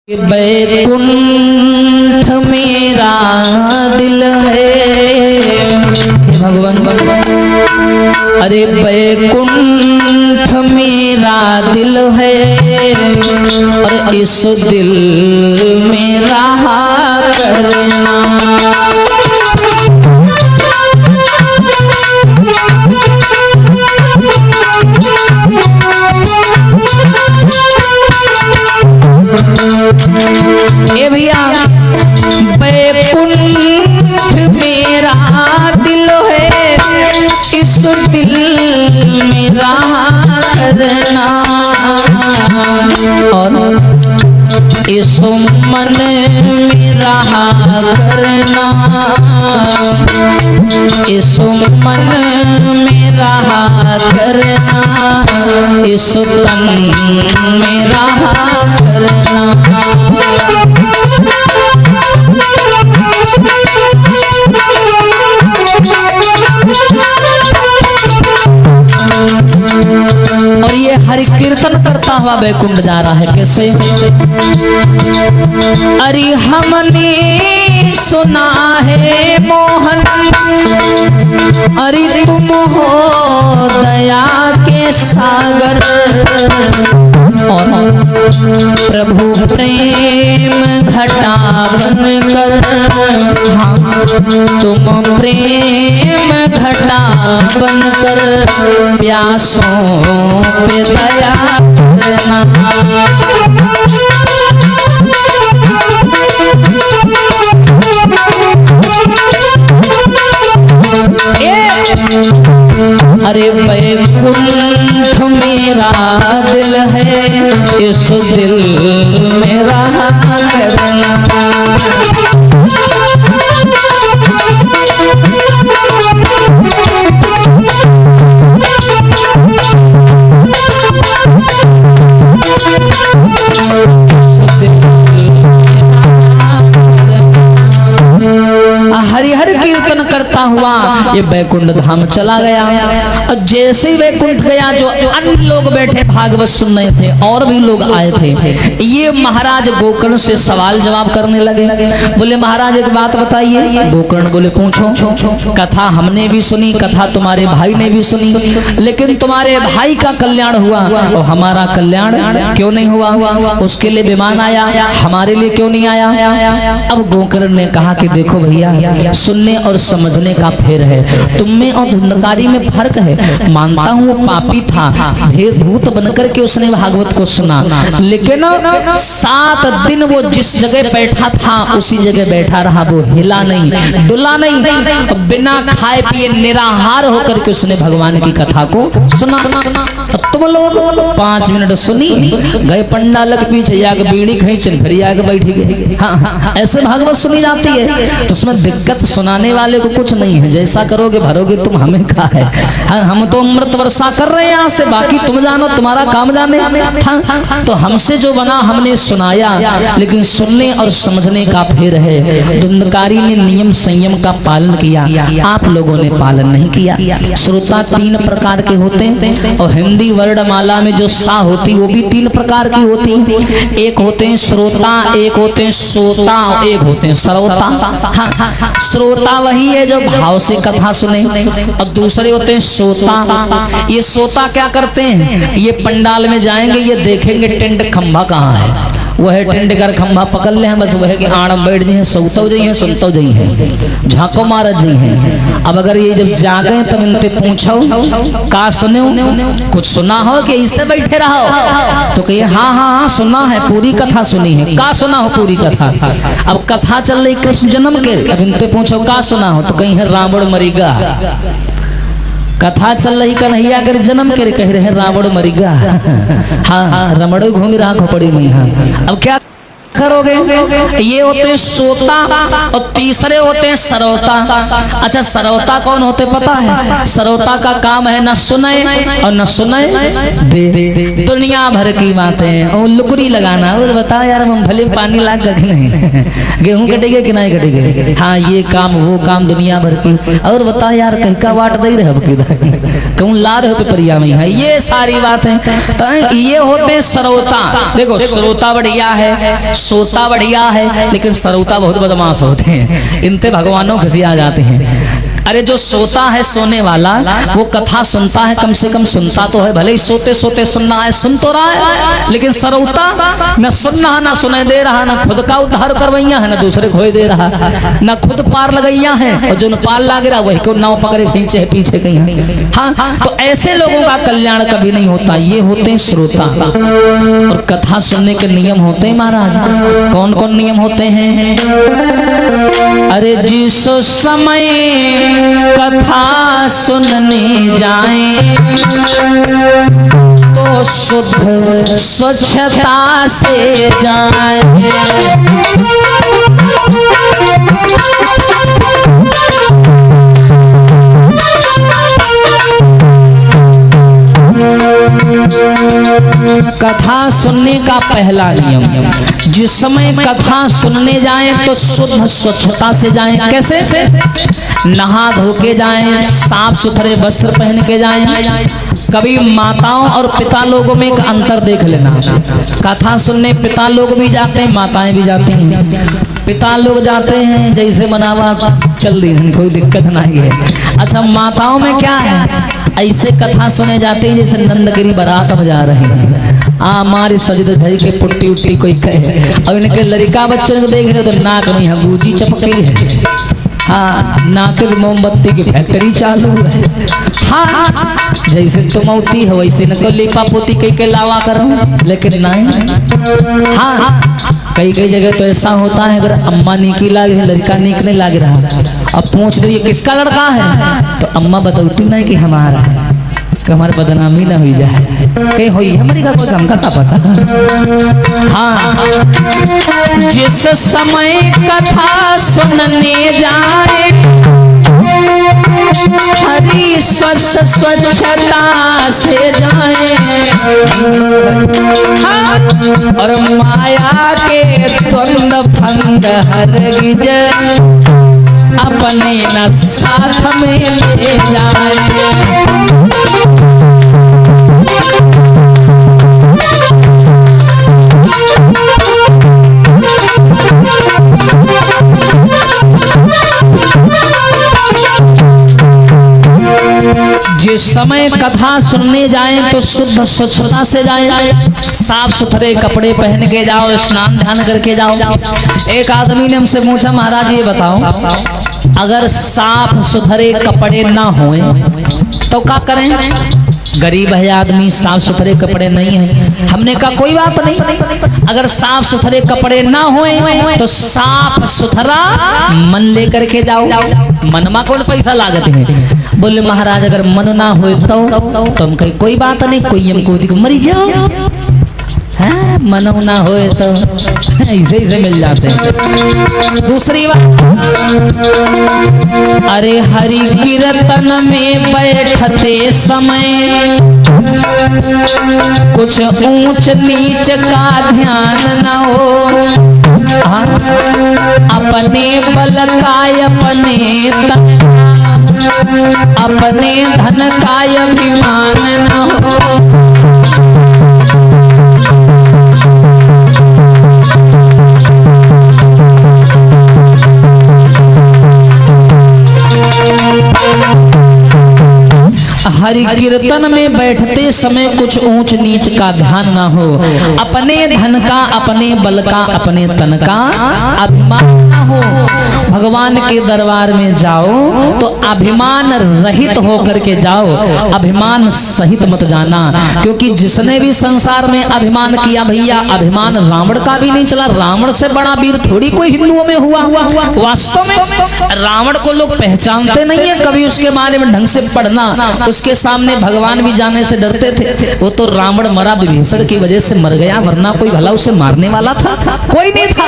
बैकुंठ मेरा दिल है भगवान। अरे बैकुंठ मेरा दिल है और इस दिल में रहा करना। ए भैया बैकुंठ मेरा दिल है, इस दिल में रहा करना और इस मन में रहा करना, इस मन में रहा करना, इस तन में रहा करना। और ये हरि कीर्तन करता हुआ बैकुंठ जा रहा है। कैसे? अरे हमने सुना है मोहन, अरे तुम हो दया के सागर और प्रभु प्रेम घटा बनकर, हाँ तुम प्रेम घटा बनकर प्यासों पे दया करना। अरे बैकुंठ मेरा दिल है, इस दिल में रहा करना। हरिहर कीर्तन करता हुआ ये बैकुंठ धाम चला गया। और जैसे ही बैकुंठ गया, जो अन्य लोग बैठे भागवत सुन रहे थे और भी लोग आए थे, ये महाराज गोकर्ण से सवाल जवाब करने लगे। बोले महाराज एक बात बताइए। गोकर्ण बोले पूछो। कथा हमने भी सुनी, कथा तुम्हारे भाई ने भी सुनी, लेकिन तुम्हारे भाई का कल्याण हुआ और हमारा कल्याण क्यों नहीं हुआ? उसके लिए विमान आया, हमारे लिए क्यों नहीं आया? अब गोकर्ण ने कहा कि देखो भैया, सुनने और समझने का फेर है, तुम में और धुंधकारी में फर्क है। मानता हूँ वो पापी था, भूत बनकर के उसने भागवत को सुना, लेकिन 7 दिन वो जिस जगह बैठा था उसी जगह बैठा रहा, वो हिला नहीं, डुला नहीं, बिना खाए पिए निराहार होकर के उसने भगवान की कथा को सुना। तुम लोग 5 मिनट सुनी, गए पंडाल के पीछे जाकर बीड़ी खींचन फिर आके बैठी गए। हाँ, ऐसे भागवत सुनी जाती है, तो उसमें दिक्कत सुनाने वाले को कुछ नहीं है। जैसा करोगे भरोगे तुम, हमें कहा है। हाँ, हम तो अमृत वर्षा कर रहे हैं यहाँ से, बाकी तुम जानो, तुम्हारा काम जाने। हाँ, तो हमसे जो बना हमने सुनाया, लेकिन सुनने और समझने का फेर है। धुंधकारी ने नियम संयम का पालन किया, आप लोगों ने पालन नहीं किया। श्रोता 3 प्रकार के होते हैं और हिंदी वर्णमाला में जो सा होती वो भी 3 प्रकार की होती। एक होते हैं श्रोता, एक होते हैं श्रोता, एक होते हैं श्रोता। हाँ, श्रोता वही है जो भाव से कथा सुने, और दूसरे होते हैं श्रोता। ये श्रोता क्या करते हैं? ये पंडाल में जाएंगे, ये देखेंगे टेंट खंभा कहाँ है, वह टेंट कर खंभा पकड़ ले हैं, बस वह कि आड़म बैठ जी हैं, सौतव जी हैं, सुनतव जी हैं, झाको मारत जी हैं। अब अगर ये जब जागे तब इनसे पूछो का सुने, कुछ सुना हो कि इससे बैठे रहो, तो कहिए हाँ हाँ हाँ सुना है, पूरी कथा सुनी है। का सुना हो पूरी कथा? अब कथा चल रही कृष्ण जन्म के, अब इनसे पूछो का सुना हो, तो कहीं है रावण मरीगा। कथा चल रही कन्हैया कर जन्म के, कह रहे रावण मरीगा। हाँ, रमणो घूमी रहा खोपड़ी में। हाँ, अब क्या करोगे? ये होते हैं श्रोता और तीसरे होते हैं सरौता। अच्छा, सरौता कौन होते पता है? सरौता का काम है न सुने और न सुने दे, दुनिया भर की बातें और लुकड़ी लगाना। और बता यार मूंगफली में पानी लाग गए नहीं, गेहूं कटेगे कि नहीं कटेगे, हाँ ये काम वो काम दुनिया भर की। और बता यार कहीं का वाट दे रहे कहूँ ला रहे पेपरिया में है, ये सारी बात है। तो ये होते श्रोता। देखो श्रोता बढ़िया है, सोता बढ़िया है लेकिन सरौता बहुत बदमाश होते हैं, इनते भगवानों खिसिया जाते हैं। अरे जो सोता है सोने वाला वो कथा सुनता है, कम से कम सुनता तो है, भले ही सोते सोते सुनना है सुन तो रहा है, लेकिन सरौता न सुन रहा न सुने दे रहा, न खुद का उद्धार करवैया है न दूसरे खोए दे रहा, न खुद पार लगैया है और जो न पार लागे रहा वही को नाव पकड़े खींचे है पीछे कहीं। हाँ, तो ऐसे लोगों का कल्याण कभी नहीं होता, ये होते हैं श्रोता। और कथा सुनने के नियम होते हैं महाराज, कौन कौन नियम होते हैं? अरे जिस समय कथा सुनने जाएं तो शुद्ध स्वच्छता से जाएं। कथा सुनने का पहला नियम, जिस समय कथा सुनने जाएं तो शुद्ध स्वच्छता से जाएं। कैसे? नहा धो के जाएं, साफ सुथरे वस्त्र पहन के जाएं। कभी माताओं और पिता लोगों में एक अंतर देख लेना। कथा सुनने पिता लोग भी जाते हैं, माताएं भी जाती हैं। पिता लोग जाते हैं जैसे मनावा चल रही, कोई दिक्कत नहीं है। अच्छा, माताओं में क्या है? ऐसे कथा सुने जाते हैं जैसे नंदगिरी बारात में जा रहे हैं। हमारी सजद धरी के पुट्टी उट्टी कोई कहे, अब इनके लड़का बच्चों को देख रहे तो नाक में हंगूजी चपकी है। हाँ, नाक की मोमबत्ती की फैक्ट्री चालू है। हाँ, जैसे तुमौती है वैसे न को लिपा पोती कई के लावा करो, लेकिन नहीं। हाँ, कई कई जगह तो ऐसा होता है अगर अम्मा नीकी लागे लड़का नीक नहीं लाग रहा, अब पूछ दो ये किसका लड़का है तो अम्मा बताती नहीं कि हमारा है, कि हमारी बदनामी ना हुई जाए, कहीं हुई हमारी का कोई हमका का पता। हाँ, जिस समय कथा सुनने जाए हरी स्वच्छता से जाए। हाँ, और माया के द्वंद भंग हरगिज अपने न साथ में ले जाए। जिस समय कथा सुनने जाएं तो शुद्ध स्वच्छता से जाएं, साफ सुथरे कपड़े पहन के जाओ, स्नान ध्यान करके जाओ। एक आदमी ने हमसे पूछा, महाराज ये बताओ अगर साफ सुथरे कपड़े ना होए तो क्या करें? गरीब है आदमी, साफ सुथरे कपड़े नहीं है। हमने कहा कोई बात नहीं, अगर साफ सुथरे कपड़े ना होए तो साफ सुथरा मन लेकर के जाओ। मनमा कौन पैसा लागत है? बोले महाराज अगर मन ना होए तो तुम कहीं कोई बात नहीं, कोई हमको मरी जाओ। हाँ, मनो ना होए तो ऐसे ऐसे मिल जाते हैं। दूसरी बात, अरे हरि कीर्तन में बैठते समय कुछ ऊंच नीच का ध्यान न हो। हाँ, अपने बल का अपने तन अपने धन का अभिमान न हो। हरि कीर्तन में बैठते समय कुछ ऊंच नीच का ध्यान ना हो। अपने धन का, अपने बल का, अपने तन का अभिमान ना हो। भगवान के दरबार में जाओ तो अभिमान रहित होकर के जाओ, अभिमान सहित मत जाना। क्योंकि जिसने भी संसार में अभिमान किया भैया, अभिमान रावण का भी नहीं चला। रावण से बड़ा वीर थोड़ी कोई हिंदुओं में हुआ। वास्तव में रावण को लोग पहचानते नहीं है, कभी उसके बारे में ढंग से पढ़ना, उसके सामने भगवान भी जाने से डरते थे। वो तो रावण मरा विभीषण की वजह से मर गया, वरना कोई भला उसे मारने वाला था? कोई नहीं था।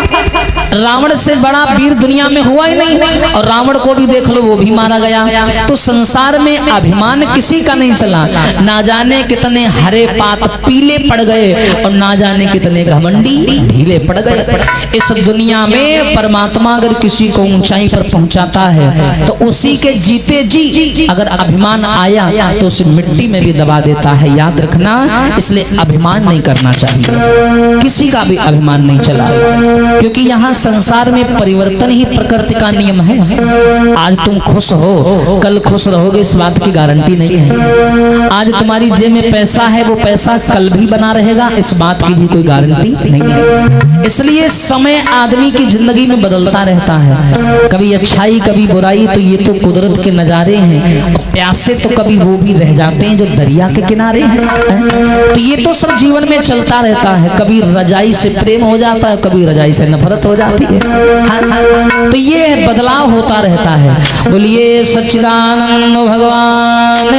रावण से बड़ा वीर दुनिया में हुआ हुआ ही नहीं। और रावण को भी देख लो, वो भी मारा गया। तो संसार में अभिमान किसी का नहीं चला। ना जाने कितने हरे पात पीले पड़ गए और ना जाने कितने घमंडी ढीले पड़ गए। इस दुनिया में परमात्मा अगर किसी को ऊंचाई पर पहुंचाता है तो उसी के जीते जी अगर अभिमान आया तो उसे मिट्टी में भी दबा देता है, याद रखना। इसलिए अभिमान नहीं करना चाहिए, किसी का भी अभिमान नहीं चला, क्योंकि यहाँ संसार में परिवर्तन ही प्रकृति का नियम है। आज तुम खुश हो, कल खुश रहोगे इस बात की गारंटी नहीं है। आज तुम्हारी जेब में पैसा है, वो पैसा कल भी बना रहेगा, इस बात की भी कोई गारंटी नहीं है। इसलिए समय आदमी की जिंदगी में बदलता रहता है, कभी अच्छाई कभी बुराई, तो ये तो कुदरत के नजारे हैं। और प्यासे तो कभी वो भी रह जाते हैं जो दरिया के किनारे हैं। तो ये तो सब जीवन में चलता रहता है, कभी रजाई से प्रेम हो जाता है, कभी रजाई से नफरत हो जाती है। तो ये बदलाव होता रहता है। बोलिए सच्चिदानंद भगवान।